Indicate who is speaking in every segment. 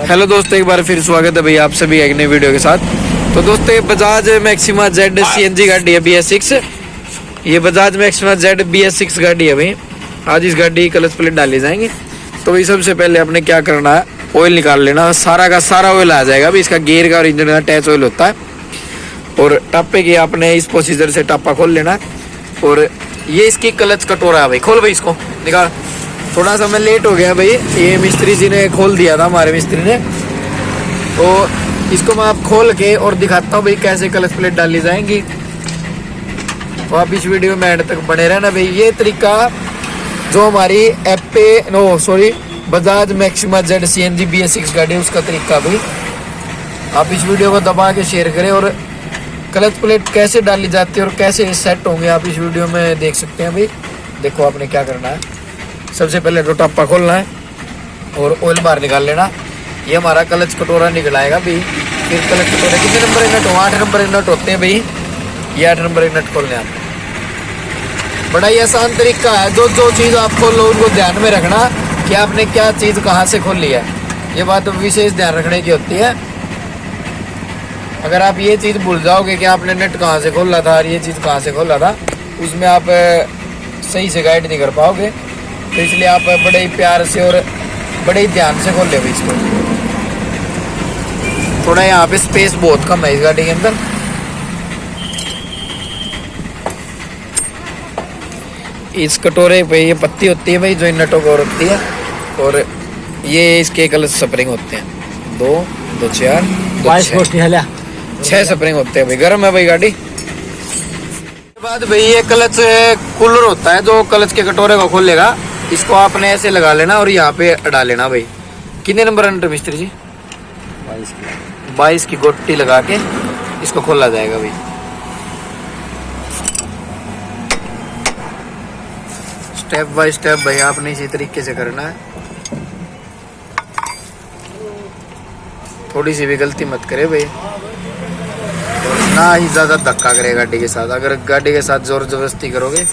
Speaker 1: Hello दोस्तों, एक बार फिर स्वागत है भाई आप सभी एक नई वीडियो के साथ। तो दोस्तों ये बजाज मैक्सिमा जेड सीएनजी गाड़ी है bs6। ये बजाज मैक्सिमा जेड bs6 गाड़ी है भाई। आज इस गाड़ी की क्लच प्लेट डाली जाएंगे। तो भाई सबसे पहले आपने क्या करना है, ऑयल निकाल लेना। सारा का सारा ऑयल आ जाएगा भाई। इसका गियर का और इंजन का अटैच ऑयल होता है। और टापे की आपने इस प्रोसीजर से टापा खोल लेना है। और ये इसकी क्लच कटोरा है भाई। खोल भाई इसको निकाल। थोड़ा सा मैं लेट हो गया भाई, ये मिस्त्री जी ने खोल दिया था, हमारे मिस्त्री ने। तो इसको मैं आप खोल के और दिखाता हूँ भाई कैसे क्लच प्लेट डाली जाएंगी। तो आप इस वीडियो में एंड तक बने रहना भाई। ये तरीका जो हमारी Bajaj maxima Z CNG bs6 गाड़ी है उसका तरीका भाई। आप इस वीडियो को दबा के शेयर करें। और क्लच प्लेट कैसे डाली जाती है और कैसे सेट होंगे आप इस वीडियो में देख सकते हैं भाई। देखो आपने क्या करना है, सबसे पहले तो टापा खोलना है और ऑयल बाहर निकाल लेना। ये हमारा क्लच कटोरा निकल आएगा भाई। फिर क्लच कटोरा कितने नंबर के नट हो, 8 नंबर के नट होते हैं भाई। ये 8 नंबर के नट खोलने आपने। बड़ा ही आसान तरीका है। जो चीज़ आप खोल लो उनको ध्यान में रखना कि आपने क्या चीज़ कहाँ से खोल लिया है। ये बात विशेष ध्यान रखने की होती है। अगर आप ये चीज़ भूल जाओगे कि आपने नट कहाँ से खोला था और ये चीज़ कहाँ से खोला था, उसमें आप सही से गाइड नहीं कर पाओगे। तो इसलिए आप बड़े ही प्यार से और बड़े ही ध्यान से खोल ले भाई इसको। थोड़ा यहाँ पे स्पेस बहुत कम है इस गाड़ी के अंदर। इस कटोरे पे ये पत्ती होती है भाई जो इन नटों को रखती है। और ये इसके क्लच स्प्रिंग होते हैं 2 2 4 6 स्प्रिंग होते हैं भाई। गर्म है भाई गाड़ी। बाद भाई ये क्लच कूलर होता है जो क्लच के कटोरे को खोलेगा। इसको आपने ऐसे लगा लेना और यहाँ पे डाल लेना भाई। कितने नंबर अंडर मिस्त्री जी? 22 की गोटी लगा के इसको खोला जाएगा भाई। स्टेप बाय स्टेप भाई आपने इसी तरीके से करना है। थोड़ी सी भी गलती मत करे भाई। ना ही ज़्यादा धक्का करे गाड़ी के साथ। अगर गाड़ी के साथ जोर जबरदस्ती करोगे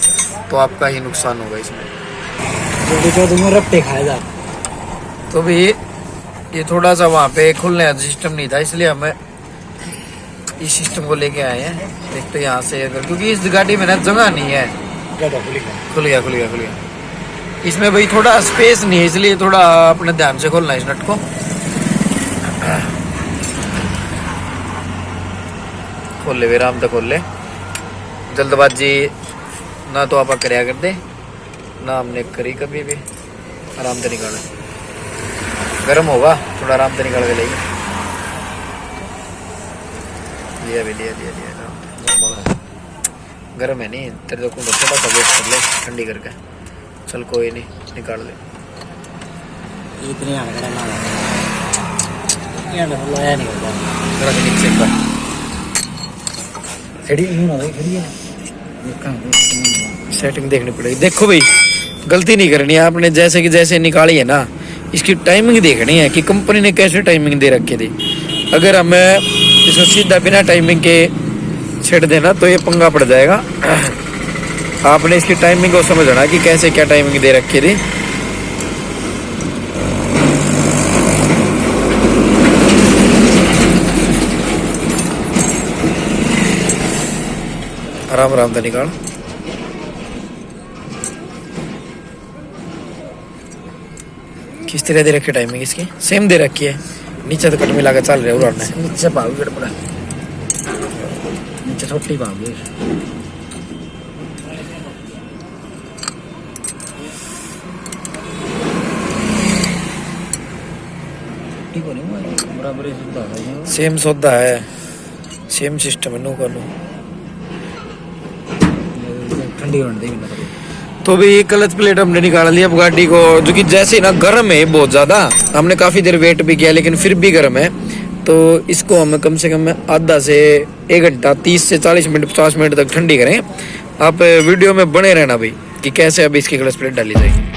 Speaker 1: तो आपका ही नुकसान होगा इसमें। रट्टे खाएगा। तो भी ये थोड़ा सा वहाँ पे खुलने का सिस्टम नहीं था, इसलिए हमें इस सिस्टम को लेके आए हैं। देख तो यहाँ से अगर, क्योंकि इस गाड़ी में ना जगह नहीं है। खुल गया। इसमें भाई थोड़ा स्पेस नहीं है, इसलिए थोड़ा अपने ध्यान से खोलना है इस नट को। खोल ले आराम से खोल ले। जल्दबाजी ना तो आप कराया कर दे ना हमने करी कभी भी। आराम से निकाला। गर्म होगा थोड़ा, आराम से निकाल के ले। लिया गर्म है नहीं तेरे को, थोड़ा सा वेट कर ले ठंडी करके। चल कोई नहीं, निकाल ले। सेटिंग देखनी पड़ेगी। देखो भाई गलती नहीं करनी है आपने। जैसे कि जैसे निकाली है ना, इसकी टाइमिंग देखनी है कि कंपनी ने कैसे टाइमिंग दे रखी थी। अगर हमें इसको सीधा बिना टाइमिंग के छेड़ देना तो ये पंगा पड़ जाएगा। आपने इसकी टाइमिंग को समझना कि कैसे क्या टाइमिंग दे रखी थी। आराम से निकाल। किस तरह दे रखी टाइमिंग इसकी? सेम दे रखी है। नीचे तो कट मिला के चल रहे हो। नीचे पाओगे गड़बड़ा, नीचे छोटी पाओगे। सेम सौदा है, सेम सिस्टम है। नो का नो ठंडी होने देगी। तो भी ये क्लच प्लेट हमने निकाल लिया अब गाड़ी को, जो कि जैसे ना गर्म है बहुत ज़्यादा। हमने काफ़ी देर वेट भी किया लेकिन फिर भी गर्म है। तो इसको हम कम से कम आधा से 1 घंटा 30 से 40 मिनट 50 मिनट तक ठंडी करें। आप वीडियो में बने रहना भाई कि कैसे अब इसकी क्लच प्लेट डाली जाएगी।